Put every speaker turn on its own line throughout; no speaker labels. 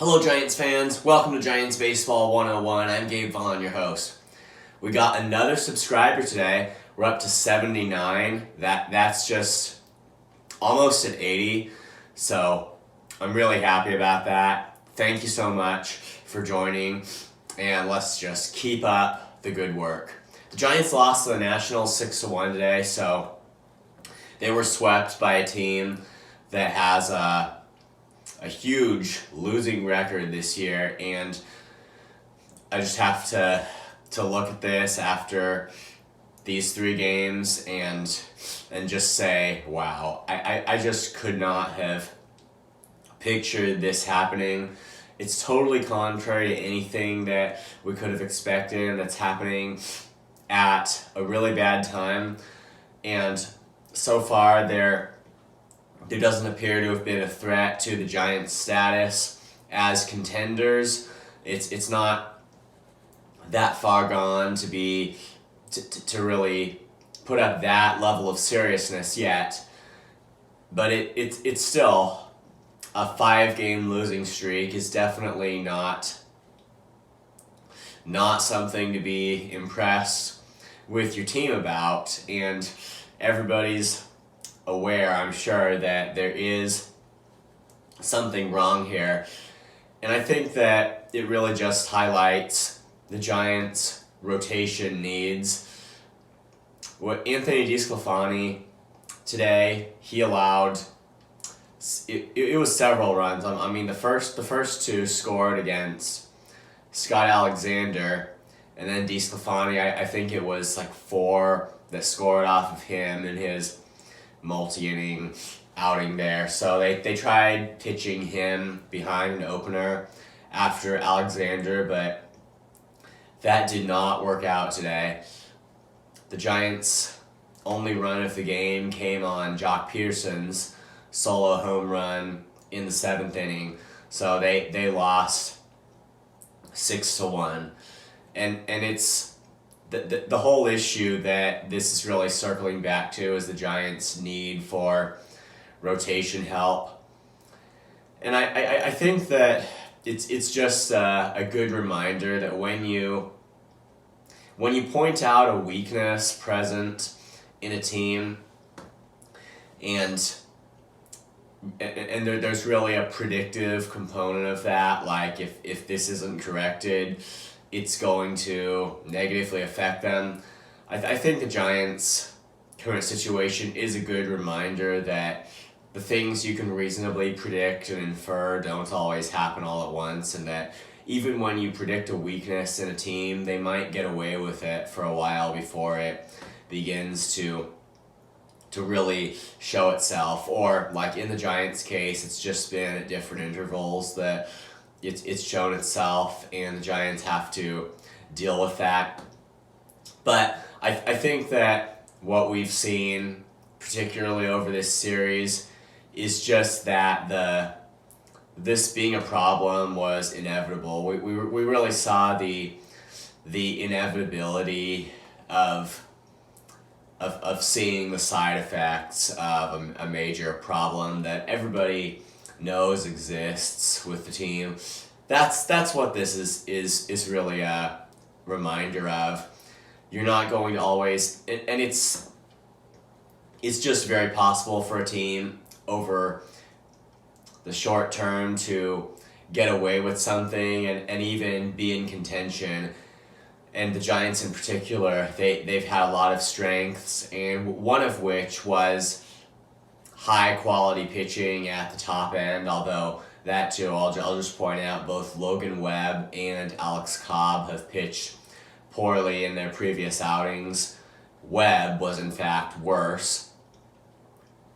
Hello Giants fans, welcome to Giants Baseball 101. I'm Gabe Vaughn, your host. We got another subscriber today. We're up to 79. That's just almost at 80. So I'm really happy about that. Thank you so much for joining, and let's just keep up the good work. The Giants lost to the Nationals 6-1 today, so they were swept by a team that has a huge losing record this year, and I just have to look at this after these 3 games and just say, wow, I just could not have pictured this happening. It's totally contrary to anything that we could have expected, and that's happening at a really bad time. And so far, there doesn't appear to have been a threat to the Giants' status as contenders. It's not that far gone to be to really put up that level of seriousness yet, but it's still a 5-game losing streak is definitely not something to be impressed with your team about, and everybody's aware, I'm sure, that there is something wrong here. And I think that it really just highlights the Giants' rotation needs. What Anthony DeSclafani today, he allowed, it was several runs. I mean, the first 2 scored against Scott Alexander, and then DeSclafani, I think it was like 4 that scored off of him in his multi-inning outing there. So they tried pitching him behind an opener after Alexander, but that did not work out today. The Giants' only run of the game came on Joc Pederson's solo home run in the 7th inning. So they lost 6-1. And it's the whole issue that this is really circling back to is the Giants' need for rotation help. And I think that it's just a good reminder that when you point out a weakness present in a team, and there's really a predictive component of that, like if this isn't corrected, it's going to negatively affect them. I think the Giants' current situation is a good reminder that the things you can reasonably predict and infer don't always happen all at once, and that even when you predict a weakness in a team, they might get away with it for a while before it begins to really show itself. Or like in the Giants' case, it's just been at different intervals that it's shown itself, and the Giants have to deal with that. But I think that what we've seen, particularly over this series, is just that this being a problem was inevitable. We really saw the inevitability of seeing the side effects of a major problem that everybody knows exists with the team. That's what this is really a reminder of. You're not going to always, and it's just very possible for a team over the short term to get away with something and even be in contention. And the Giants in particular, they've had a lot of strengths, and one of which was high quality pitching at the top end, although that too, I'll just point out, both Logan Webb and Alex Cobb have pitched poorly in their previous outings. Webb was in fact worse,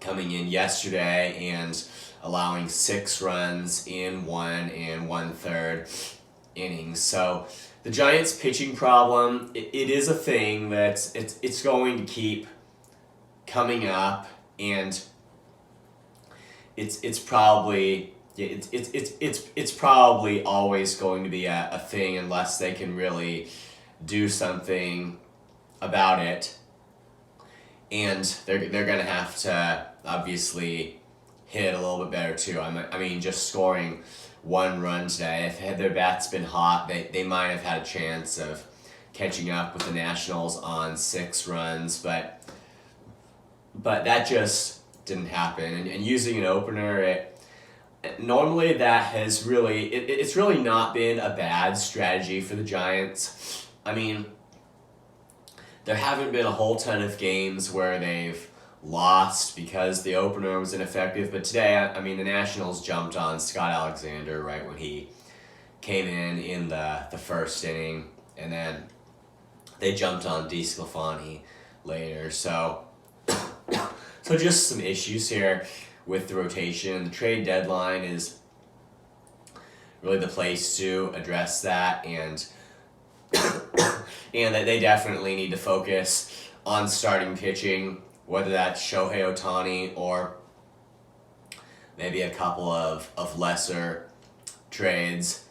coming in yesterday and allowing 6 runs in 1 1/3 innings. So the Giants' pitching problem, it is a thing that it's going to keep coming up, and it's probably always going to be a thing unless they can really do something about it. And they're going to have to obviously hit a little bit better too. I mean, just scoring one run today. If had their bats been hot, they might have had a chance of catching up with the Nationals on 6 runs, but that just didn't happen. And using an opener, normally that has really, it's really not been a bad strategy for the Giants. I mean, there haven't been a whole ton of games where they've lost because the opener was ineffective, but today, I mean, the Nationals jumped on Scott Alexander right when he came in the first inning, and then they jumped on DeSclafani later, so just some issues here with the rotation. The trade deadline is really the place to address that, and that they definitely need to focus on starting pitching, whether that's Shohei Ohtani or maybe a couple of lesser trades.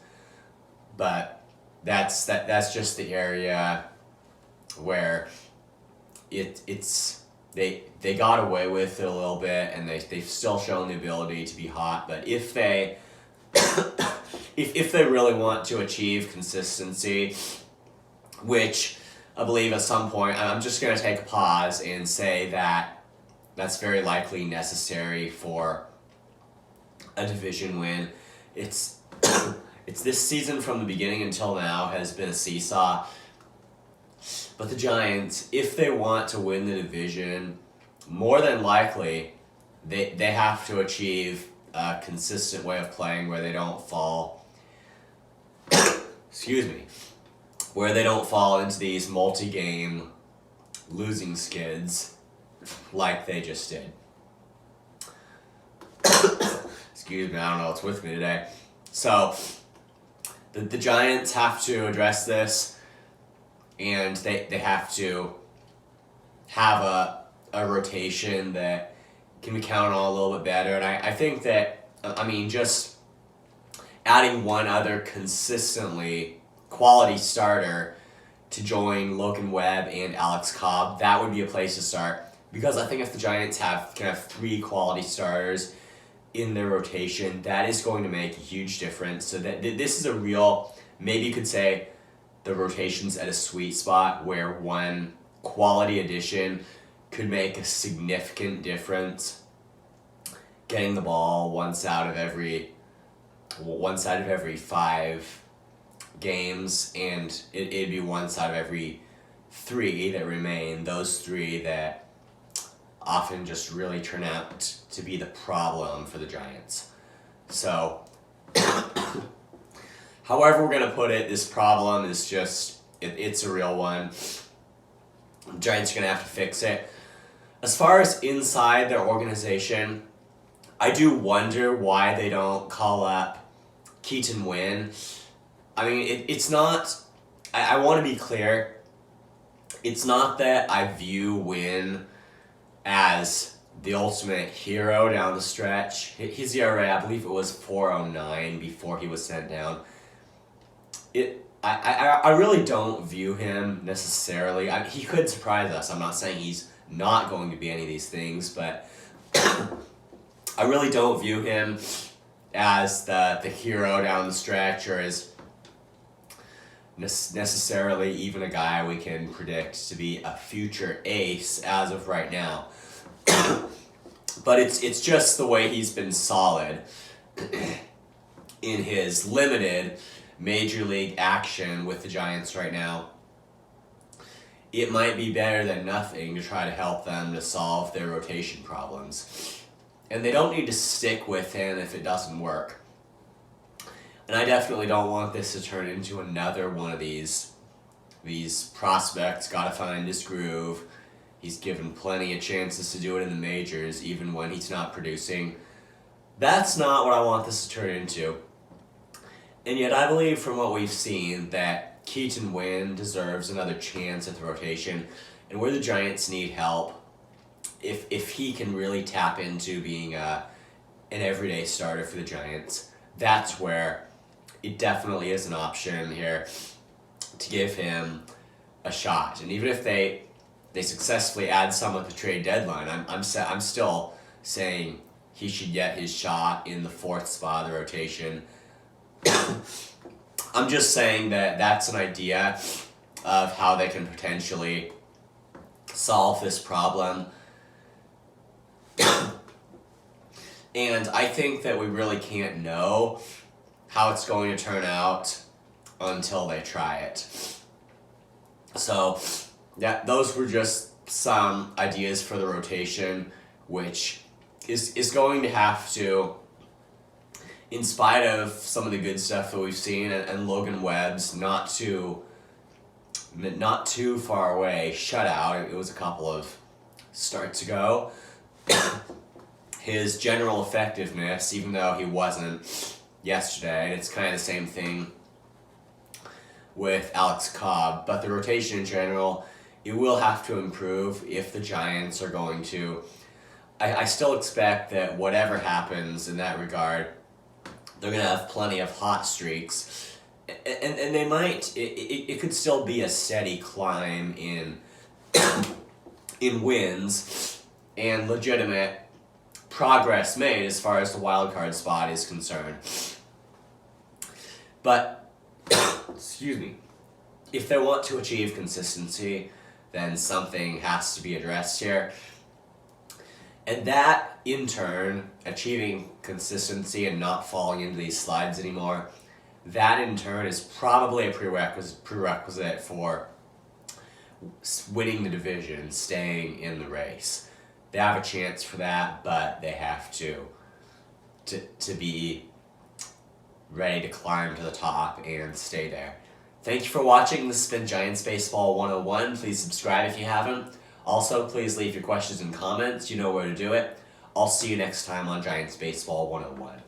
But that's just the area where they got away with it a little bit, and they've still shown the ability to be hot. But if they if they really want to achieve consistency, which I believe at some point, I'm just going to take a pause and say that that's very likely necessary for a division win. It's this season from the beginning until now has been a seesaw. But the Giants, if they want to win the division, more than likely, they have to achieve a consistent way of playing where they don't fall. Excuse me. Where they don't fall into these multi-game losing skids like they just did. Excuse me, I don't know what's with me today. So, the Giants have to address this, and they have to have a rotation that can be counted on a little bit better. And I think that, I mean, just adding one other consistently quality starter to join Logan Webb and Alex Cobb, that would be a place to start. Because I think if the Giants can have 3 quality starters in their rotation, that is going to make a huge difference. So that this is a real, maybe you could say the rotation's at a sweet spot where one quality addition could make a significant difference, getting the ball once out of every 5 games, and it'd be once out of every 3 that remain, those 3 that often just really turn out to be the problem for the Giants. So, however we're going to put it, this problem is just, it's a real one. The Giants are going to have to fix it. As far as inside their organization, I do wonder why they don't call up Keaton Winn. I mean, it's not, I want to be clear, it's not that I view Winn as the ultimate hero down the stretch. His ERA, I believe it was 4.09 before he was sent down. I really don't view him necessarily. He could surprise us. I'm not saying he's not going to be any of these things, but I really don't view him as the hero down the stretch, or as necessarily even a guy we can predict to be a future ace as of right now. But it's just the way he's been solid in his limited major league action with the Giants right now. It might be better than nothing to try to help them to solve their rotation problems. And they don't need to stick with him if it doesn't work. And I definitely don't want this to turn into another one of these prospects gotta find his groove. He's given plenty of chances to do it in the majors, even when he's not producing. That's not what I want this to turn into. And yet I believe from what we've seen that Keaton Winn deserves another chance at the rotation, and where the Giants need help, if he can really tap into being an everyday starter for the Giants, that's where it definitely is an option here to give him a shot. And even if they successfully add someone at the trade deadline, I'm still saying he should get his shot in the 4th spot of the rotation I'm just saying that that's an idea of how they can potentially solve this problem. And I think that we really can't know how it's going to turn out until they try it. So, yeah, those were just some ideas for the rotation, which is going to have to, in spite of some of the good stuff that we've seen, and Logan Webb's not too far away shutout. It was a couple of starts ago. His general effectiveness, even though he wasn't yesterday, and it's kind of the same thing with Alex Cobb, but the rotation in general, it will have to improve if the Giants are going to. I still expect that whatever happens in that regard, they're going to have plenty of hot streaks, and they might, it could still be a steady climb in wins and legitimate progress made as far as the wild card spot is concerned. But, excuse me, if they want to achieve consistency, then something has to be addressed here. And that, in turn, achieving consistency and not falling into these slides anymore, that in turn is probably a prerequisite for winning the division, staying in the race. They have a chance for that, but they have to be ready to climb to the top and stay there. Thank you for watching. This has been Giants Baseball 101. Please subscribe if you haven't. Also, please leave your questions and comments. You know where to do it. I'll see you next time on Giants Baseball 101.